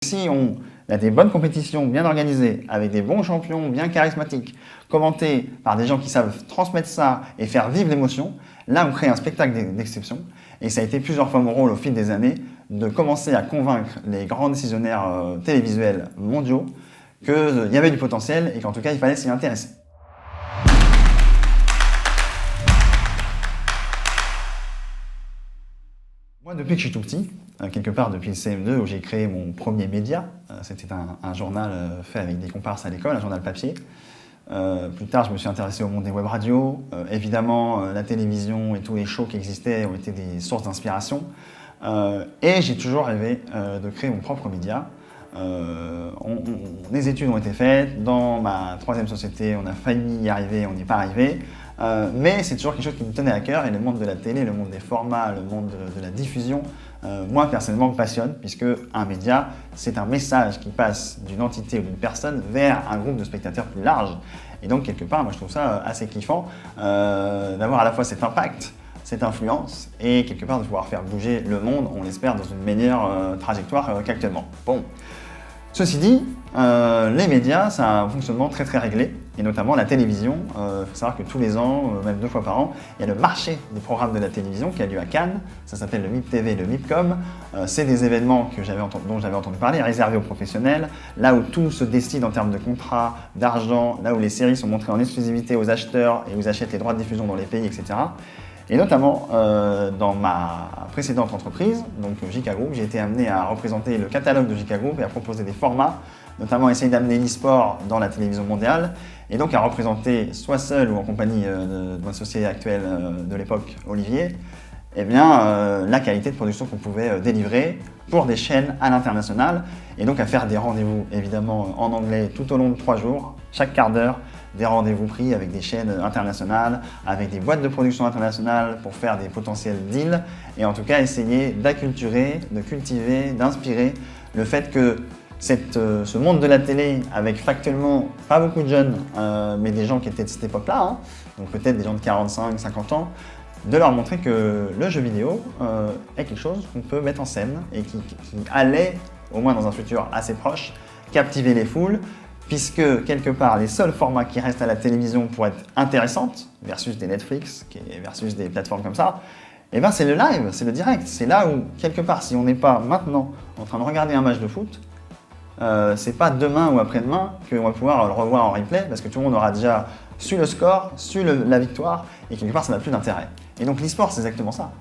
Si on a des bonnes compétitions bien organisées, avec des bons champions bien charismatiques, commentés par des gens qui savent transmettre ça et faire vivre l'émotion, là on crée un spectacle d'exception. Et ça a été plusieurs fois mon rôle au fil des années de commencer à convaincre les grands décisionnaires télévisuels mondiaux qu'il y avait du potentiel et qu'en tout cas il fallait s'y intéresser. Moi, depuis que je suis tout petit, quelque part depuis le CM2 où j'ai créé mon premier média, c'était un journal fait avec des comparses à l'école, un journal papier. Plus tard, je me suis intéressé au monde des web radios. Évidemment, la télévision et tous les shows qui existaient ont été des sources d'inspiration. Et j'ai toujours rêvé de créer mon propre média. Les études ont été faites. Dans ma troisième société, on a failli y arriver, on n'y est pas arrivé. Mais c'est toujours quelque chose qui me tenait à cœur et le monde de la télé, le monde des formats, le monde de la diffusion, moi personnellement me passionne puisque un média, c'est un message qui passe d'une entité ou d'une personne vers un groupe de spectateurs plus large. Et donc quelque part, moi je trouve ça assez kiffant d'avoir à la fois cet impact, cette influence et quelque part de pouvoir faire bouger le monde, on l'espère, dans une meilleure trajectoire qu'actuellement. Bon. Ceci dit, les médias, c'est un fonctionnement très réglé, et notamment la télévision. Il faut savoir que tous les ans, même 2 fois par an, il y a le marché des programmes de la télévision qui a lieu à Cannes. Ça s'appelle le MIP TV, le MIPCOM. C'est des événements dont j'avais entendu parler, réservés aux professionnels, là où tout se décide en termes de contrats, d'argent, là où les séries sont montrées en exclusivité aux acheteurs et où ils achètent les droits de diffusion dans les pays, etc. Et notamment, dans ma précédente entreprise, donc JK Group, j'ai été amené à représenter le catalogue de JK Group et à proposer des formats, notamment essayer d'amener l'e-sport dans la télévision mondiale, et donc à représenter, soit seul ou en compagnie de mon associé actuel de l'époque, Olivier, eh bien, la qualité de production qu'on pouvait délivrer pour des chaînes à l'international, et donc à faire des rendez-vous, évidemment, en anglais tout au long de 3 jours, chaque quart d'heure, des rendez-vous pris avec des chaînes internationales, avec des boîtes de production internationales pour faire des potentiels deals et en tout cas essayer d'acculturer, de cultiver, d'inspirer le fait que ce monde de la télé avec factuellement pas beaucoup de jeunes mais des gens qui étaient de cette époque-là, donc peut-être des gens de 45, 50 ans, de leur montrer que le jeu vidéo est quelque chose qu'on peut mettre en scène et qui allait, au moins dans un futur assez proche, captiver les foules, puisque quelque part les seuls formats qui restent à la télévision pour être intéressantes, versus des Netflix, versus des plateformes comme ça, eh ben c'est le live, c'est le direct. C'est là où, quelque part, si on n'est pas maintenant en train de regarder un match de foot, c'est pas demain ou après-demain qu'on va pouvoir le revoir en replay, parce que tout le monde aura déjà su le score, su la victoire, et quelque part ça n'a plus d'intérêt. Et donc l'e-sport, c'est exactement ça.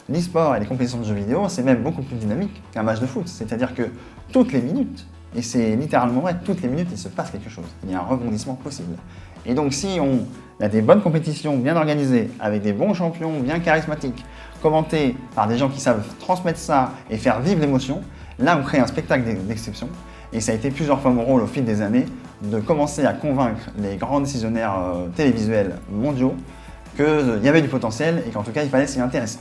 L'e-sport et les compétitions de jeux vidéo, c'est même beaucoup plus dynamique qu'un match de foot. C'est-à-dire que toutes les minutes, et c'est littéralement vrai, toutes les minutes, il se passe quelque chose. Il y a un rebondissement possible. Et donc si on a des bonnes compétitions bien organisées, avec des bons champions bien charismatiques, commentés par des gens qui savent transmettre ça et faire vivre l'émotion, là on crée un spectacle d'exception. Et ça a été plusieurs fois mon rôle au fil des années de commencer à convaincre les grands décisionnaires télévisuels mondiaux qu'il y avait du potentiel et qu'en tout cas il fallait s'y intéresser.